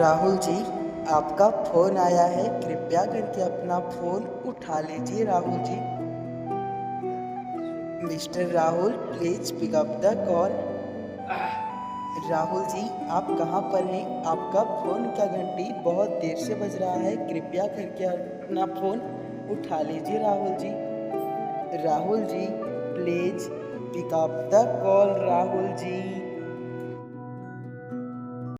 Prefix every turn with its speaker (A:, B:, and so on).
A: राहुल जी, आपका फ़ोन आया है, कृपया करके अपना फ़ोन उठा लीजिए Rahul ji. Mister Rahul, please pick up the call. Rahul ji, आप कहाँ पर हैं? आपका फ़ोन का घंटी बहुत देर से बज रहा है, कृपया करके अपना फ़ोन उठा लीजिए Rahul ji. Rahul ji, please pick up the call Rahul ji.